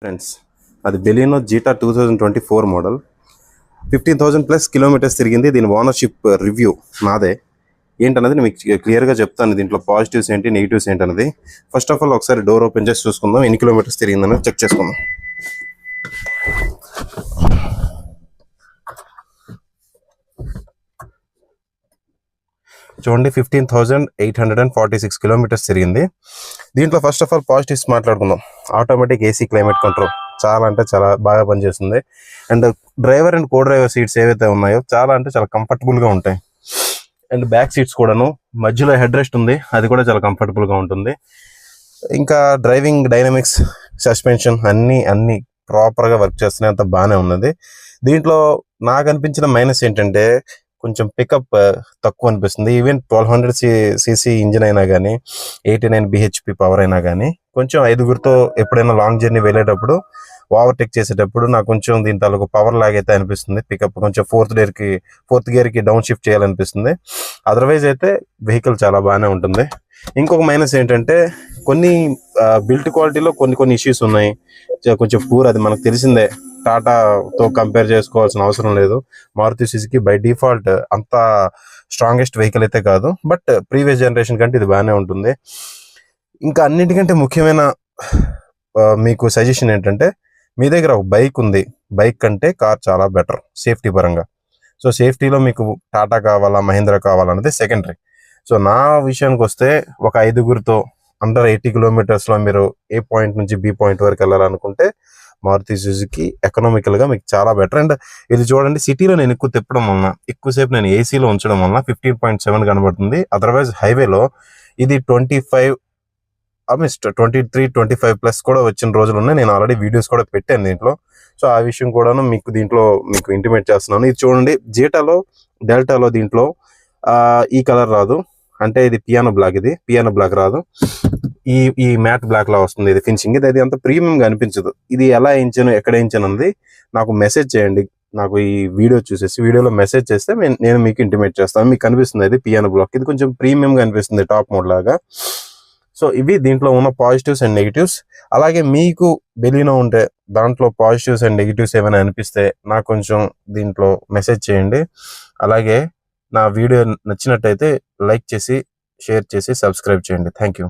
Friends, అది Baleno zeta 2024 model. 15,000+ kilometres తిరిగింది. దీని ఓనర్షిప్ రివ్యూ నాదే. ఏంటన్నది నేను మీకు క్లియర్గా చెప్తాను. దీంట్లో పాజిటివ్స్ ఏంటి, నెగిటివ్స్ ఏంటి అన్నది. ఫస్ట్ ఆఫ్ ఆల్ ఒకసారి డోర్ ఓపెన్ చేసి చూసుకుందాం, ఎన్ని కిలోమీటర్స్ తిరిగిందని చెక్ చేసుకుందాం. చూడండి, 15,846 కిలోమీటర్స్ తిరిగింది. దీంట్లో ఫస్ట్ ఆఫ్ ఆల్ పాజిటివ్స్ మాట్లాడుకుందాం. ఆటోమేటిక్ ఏసీ క్లైమేట్ కంట్రోల్ చాలా అంటే చాలా బాగా పనిచేస్తుంది. And driver and co driver seats ఏవైతే ఉన్నాయో చాలా అంటే చాలా కంఫర్టబుల్గా ఉంటాయి. అండ్ బ్యాక్ సీట్స్ కూడాను, మధ్యలో హెడ్ రెస్ట్ ఉంది, అది కూడా చాలా కంఫర్టబుల్గా ఉంటుంది. ఇంకా డ్రైవింగ్ డైనమిక్స్, సస్పెన్షన్ అన్నీ ప్రాపర్గా వర్క్ చేస్తున్నాయి, అంత బాగానే ఉన్నది. దీంట్లో నాకు అనిపించిన మైనస్ ఏంటంటే కొంచెం పికప్ తక్కువ అనిపిస్తుంది. ఈవెన్ 1200cc ఇంజిన్ అయినా కానీ, 89 bhp పవర్ అయినా కానీ, కొంచెం ఐదుగురితో ఎప్పుడైనా లాంగ్ జర్నీ వెళ్ళేటప్పుడు ఓవర్టేక్ చేసేటప్పుడు నాకు కొంచెం దీని తాలూకు పవర్ లాగ్ అయితే అనిపిస్తుంది. పికప్ కొంచెం ఫోర్త్ గేర్కి డౌన్ షిఫ్ట్ చేయాలనిపిస్తుంది. అదర్వైజ్ అయితే వెహికల్ చాలా బాగానే ఉంటుంది. ఇంకొక మైనస్ ఏంటంటే కొన్ని బిల్ట్ క్వాలిటీలో కొన్ని ఇష్యూస్ ఉన్నాయి. కొంచెం పూర్, అది మనకు తెలిసిందే. టాటాతో కంపేర్ చేసుకోవాల్సిన అవసరం లేదు. మారుతి సుజుకి బై డిఫాల్ట్ అంత స్ట్రాంగెస్ట్ వెహికల్ అయితే కాదు, బట్ ప్రీవియస్ జనరేషన్ కంటే ఇది బాగానే ఉంటుంది. ఇంకా అన్నిటికంటే ముఖ్యమైన మీకు సజెషన్ ఏంటంటే, మీ దగ్గర ఒక బైక్ ఉంది, బైక్ కంటే కార్ చాలా బెటర్ సేఫ్టీ పరంగా. సో సేఫ్టీలో మీకు టాటా కావాలా, మహీంద్రా కావాలన్నది సెకండరీ. సో నా విషయానికి వస్తే, ఒక ఐదుగురితో అండర్ 80 కిలోమీటర్స్లో మీరు ఏ పాయింట్ నుంచి బి పాయింట్ వరకు వెళ్ళాలనుకుంటే మారుతి సుజుకి ఎకనామికల్గా మీకు చాలా బెటర్. అండ్ ఇది చూడండి, సిటీలో నేను ఎక్కువ తిప్పడం వలన, ఎక్కువసేపు నేను ఏసీలో ఉంచడం వలన 15.7 కనబడుతుంది. అదర్వైజ్ హైవేలో ఇది 23, 25+ కూడా వచ్చిన రోజులు ఉన్నాయి. నేను ఆల్రెడీ వీడియోస్ కూడా పెట్టాను దీంట్లో. సో ఆ విషయం కూడాను మీకు ఇంటిమేట్ చేస్తున్నాను. ఇది చూడండి, డెల్టాలో దీంట్లో ఈ కలర్ రాదు, అంటే ఇది పియానో బ్లాక్ రాదు. ఈ మ్యాట్ బ్లాక్ లా వస్తుంది. ఇది ఫినిషింగ్, ఇది అంత ప్రీమియంగా అనిపించదు. ఇది ఎలా వేయించాను, ఎక్కడ వేయించాను అన్నది నాకు మెసేజ్ చేయండి. నాకు ఈ వీడియో చూసేసి వీడియోలో మెసేజ్ చేస్తే నేను మీకు ఇంటిమేట్ చేస్తాను. మీకు కనిపిస్తుంది అది పియానో బ్లాక్. ఇది కొంచెం ప్రీమియంగా అనిపిస్తుంది, టాప్ మోడ్ లాగా. సో ఇవి దీంట్లో ఉన్న పాజిటివ్స్ అండ్ నెగిటివ్స్. అలాగే మీకు బెలినో ఉంటే దాంట్లో పాజిటివ్స్ అండ్ నెగిటివ్స్ ఏమైనా అనిపిస్తే నాకు కొంచెం దీంట్లో మెసేజ్ చేయండి. అలాగే నా వీడియో నచ్చినట్టయితే లైక్ చేసి, షేర్ చేసి, సబ్స్క్రైబ్ చేయండి. Thank you.